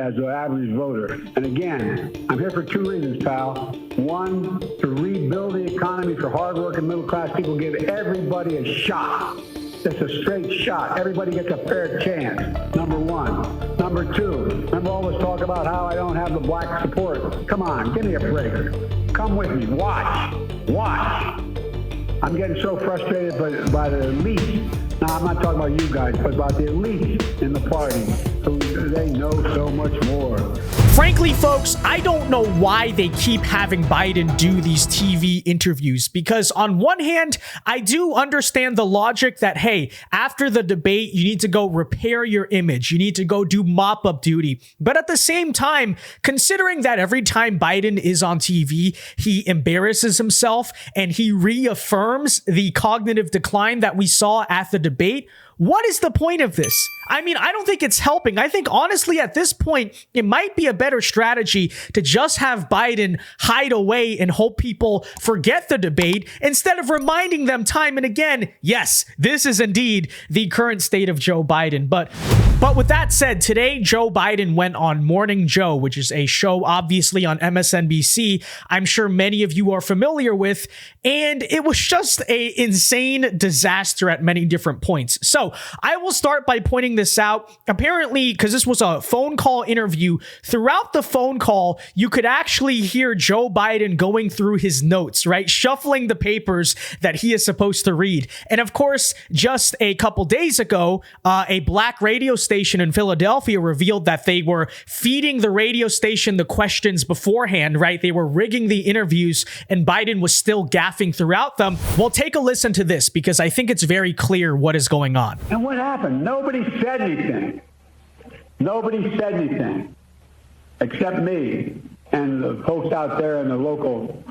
as an average voter. And again, I'm here for two reasons, pal. One, to rebuild the economy for hardworking middle-class people, give everybody a shot. Just a straight shot. Everybody gets a fair chance, number one. Number two, remember all this talk about how I don't have the black support? Come on, give me a break. Come with me. Watch. I'm getting so frustrated by the elite. Now, I'm not talking about you guys, but about the elite in the party who they know so much more. Frankly, folks, I don't know why they keep having Biden do these TV interviews, because on one hand, I do understand the logic that, hey, after the debate, you need to go repair your image. You need to go do mop-up duty. But at the same time, considering that every time Biden is on TV, he embarrasses himself and he reaffirms the cognitive decline that we saw at the debate, what is the point of this? I mean, I don't think it's helping. I think, honestly, at this point, it might be a better strategy to just have Biden hide away and hope people forget the debate instead of reminding them time and again, yes, this is indeed the current state of Joe Biden. But with that said, today, Joe Biden went on Morning Joe, which is a show obviously on MSNBC. I'm sure many of you are familiar with, and it was just an insane disaster at many different points. So I will start by pointing this out. Apparently, because this was a phone call interview, throughout the phone call, you could actually hear Joe Biden going through his notes, right? Shuffling the papers that he is supposed to read. And of course, just a couple days ago, a black radio station in Philadelphia revealed that they were feeding the radio station the questions beforehand, right? They were rigging the interviews and Biden was still gaffing throughout them. Well, take a listen to this because I think it's very clear what is going on. And what happened? Nobody said anything. Nobody said anything except me and the folks out there in the local,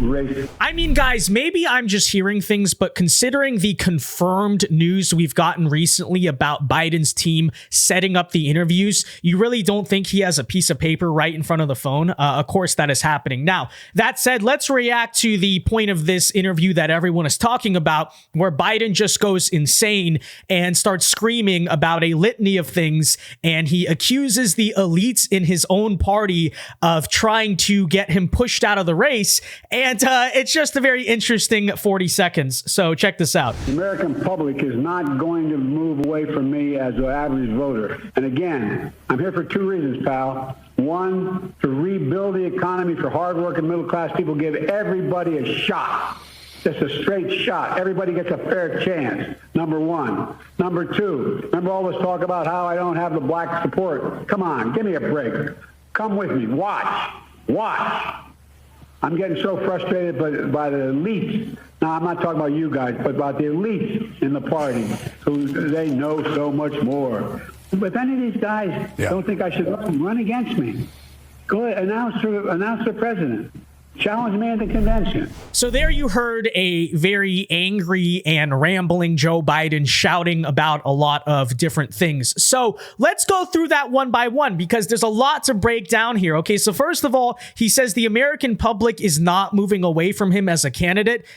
race. I mean, guys, maybe I'm just hearing things, but considering the confirmed news we've gotten recently about Biden's team setting up the interviews, you really don't think he has a piece of paper right in front of the phone? Of course, that is happening. Now, that said, let's react to the point of this interview that everyone is talking about, where Biden just goes insane and starts screaming about a litany of things, and he accuses the elites in his own party of trying to get him pushed out of the race. And it's just a very interesting 40 seconds. So check this out. The American public is not going to move away from me as an average voter. And again, I'm here for two reasons, pal. One, to rebuild the economy for hardworking middle-class people, give everybody a shot. Just a straight shot. Everybody gets a fair chance, number one. Number two, remember all this talk about how I don't have the black support? Come on, give me a break. Come with me. Watch. I'm getting so frustrated by the elites. Now, I'm not talking about you guys, but about the elites in the party who they know so much more. But if any of these guys don't think I should run against me, go ahead, announce the president. Challenge me at the convention. So there you heard a very angry and rambling Joe Biden shouting about a lot of different things. So let's go through that one by one because there's a lot to break down here. Okay, so first of all, he says the American public is not moving away from him as a candidate.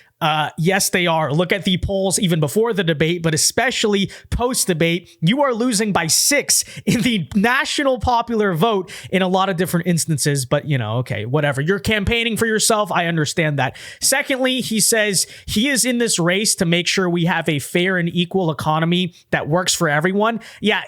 Yes, they are. Look at the polls even before the debate, but especially post-debate. You are losing by 6 in the national popular vote in a lot of different instances. But, okay, whatever. You're campaigning for yourself. I understand that. Secondly, he says he is in this race to make sure we have a fair and equal economy that works for everyone. Yeah,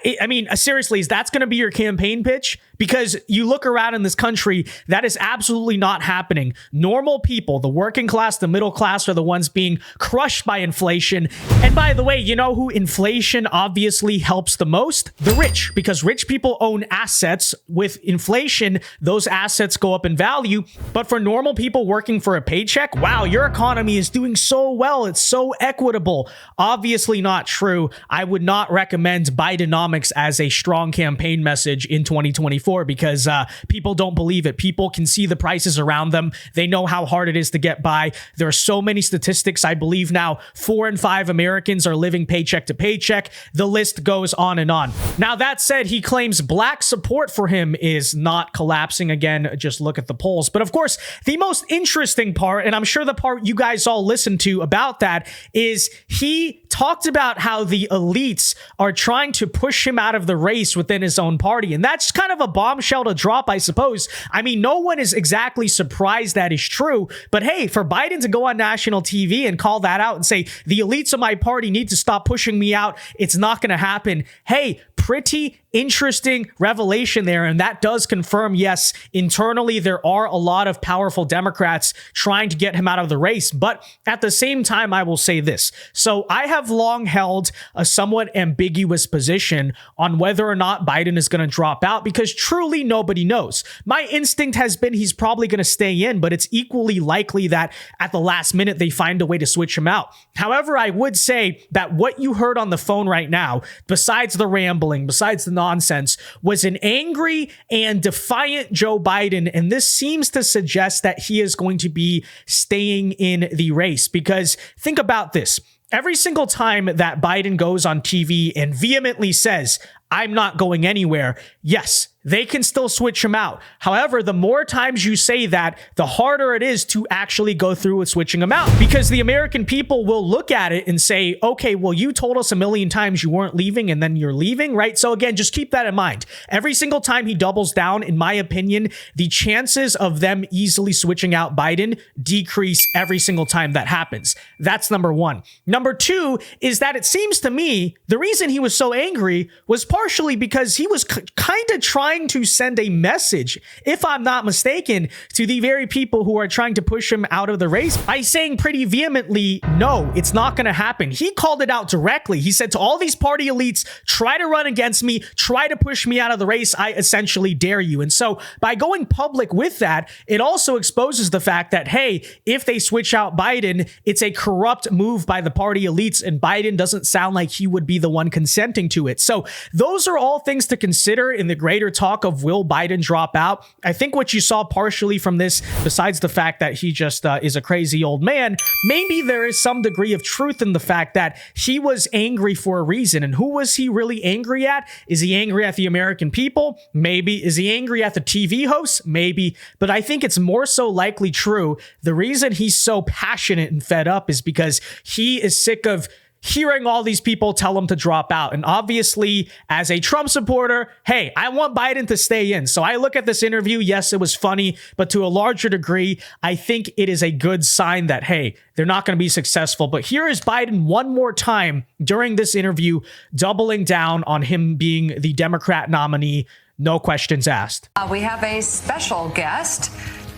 seriously, is that going to be your campaign pitch? Because you look around in this country, that is absolutely not happening. Normal people, the working class, the middle class, are the ones being crushed by inflation. And by the way, you know who inflation obviously helps the most? The rich, because rich people own assets. With inflation, those assets go up in value. But for normal people working for a paycheck, wow, your economy is doing so well. It's so equitable. Obviously not true. I would not recommend Bidenomics as a strong campaign message in 2024. before because people don't believe it. People can see the prices around them. They know how hard it is to get by. There are so many statistics. I believe now 4 in 5 Americans are living paycheck to paycheck. The list goes on and on. Now, that said, he claims black support for him is not collapsing again. Just look at the polls. But of course, the most interesting part, and I'm sure the part you guys all listened to about that, is he talked about how the elites are trying to push him out of the race within his own party. And that's kind of a bombshell to drop, I suppose. I mean, no one is exactly surprised that is true. But hey, for Biden to go on national TV and call that out and say, the elites of my party need to stop pushing me out, it's not going to happen. Hey, pretty interesting revelation there. And that does confirm, yes, internally, there are a lot of powerful Democrats trying to get him out of the race. But at the same time, I will say this. So I have long held a somewhat ambiguous position on whether or not Biden is going to drop out because truly nobody knows. My instinct has been he's probably going to stay in, but it's equally likely that at the last minute they find a way to switch him out. However, I would say that what you heard on the phone right now, besides the rambling, besides the nonsense, was an angry and defiant Joe Biden. And this seems to suggest that he is going to be staying in the race because think about this. Every single time that Biden goes on TV and vehemently says, I'm not going anywhere, yes, they can still switch him out. However, the more times you say that, the harder it is to actually go through with switching him out because the American people will look at it and say, okay, well, you told us a million times you weren't leaving and then you're leaving, right? So again, just keep that in mind. Every single time he doubles down, in my opinion, the chances of them easily switching out Biden decrease every single time that happens. That's number one. Number two is that it seems to me the reason he was so angry was partially because he was kind of trying to send a message, if I'm not mistaken, to the very people who are trying to push him out of the race by saying pretty vehemently, no, it's not going to happen. He called it out directly. He said to all these party elites, try to run against me, try to push me out of the race. I essentially dare you. And so by going public with that, it also exposes the fact that, hey, if they switch out Biden, it's a corrupt move by the party elites and Biden doesn't sound like he would be the one consenting to it. So those are all things to consider in the greater talk of will Biden drop out. I think what you saw partially from this, besides the fact that he just is a crazy old man, maybe there is some degree of truth in the fact that he was angry for a reason. And who was he really angry at? Is he angry at the American people? Maybe. Is he angry at the TV hosts? Maybe. But I think it's more so likely true. The reason he's so passionate and fed up is because he is sick of hearing all these people tell him to drop out. And obviously, as a Trump supporter, hey, I want Biden to stay in. So I look at this interview. Yes, it was funny, but to a larger degree, I think it is a good sign that, hey, they're not going to be successful. But here is Biden one more time during this interview, doubling down on him being the Democrat nominee. No questions asked. We have a special guest.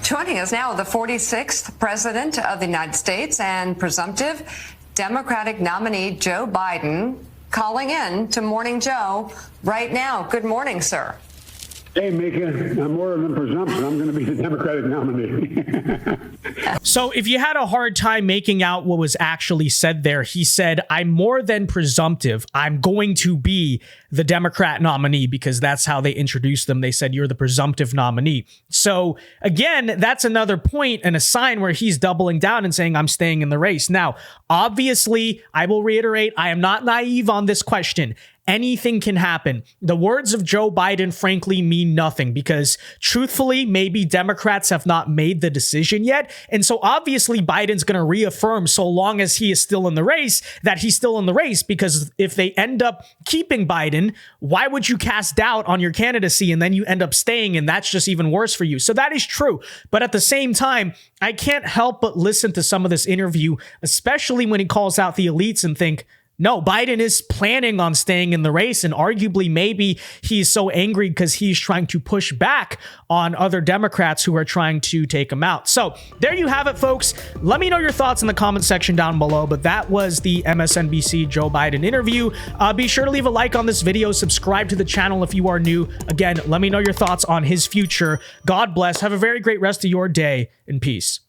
Joining us now, the 46th president of the United States and presumptive Democratic nominee Joe Biden, calling in to Morning Joe right now. Good morning, sir. Hey, Mika, I'm more than presumption. I'm going to be the Democratic nominee. So if you had a hard time making out what was actually said there, he said, I'm more than presumptive. I'm going to be the Democrat nominee because that's how they introduced them. They said, you're the presumptive nominee. So again, that's another point and a sign where he's doubling down and saying, I'm staying in the race. Now, obviously, I will reiterate, I am not naive on this question. Anything can happen. The words of Joe Biden, frankly, mean nothing because truthfully, maybe Democrats have not made the decision yet. And so obviously Biden's going to reaffirm so long as he is still in the race that he's still in the race, because if they end up keeping Biden, why would you cast doubt on your candidacy and then you end up staying and that's just even worse for you? So that is true. But at the same time, I can't help but listen to some of this interview, especially when he calls out the elites and think, no, Biden is planning on staying in the race, and arguably maybe he's so angry because he's trying to push back on other Democrats who are trying to take him out. So there you have it, folks. Let me know your thoughts in the comment section down below, but that was the MSNBC Joe Biden interview. Be sure to leave a like on this video, subscribe to the channel if you are new. Again, let me know your thoughts on his future. God bless. Have a very great rest of your day, and peace.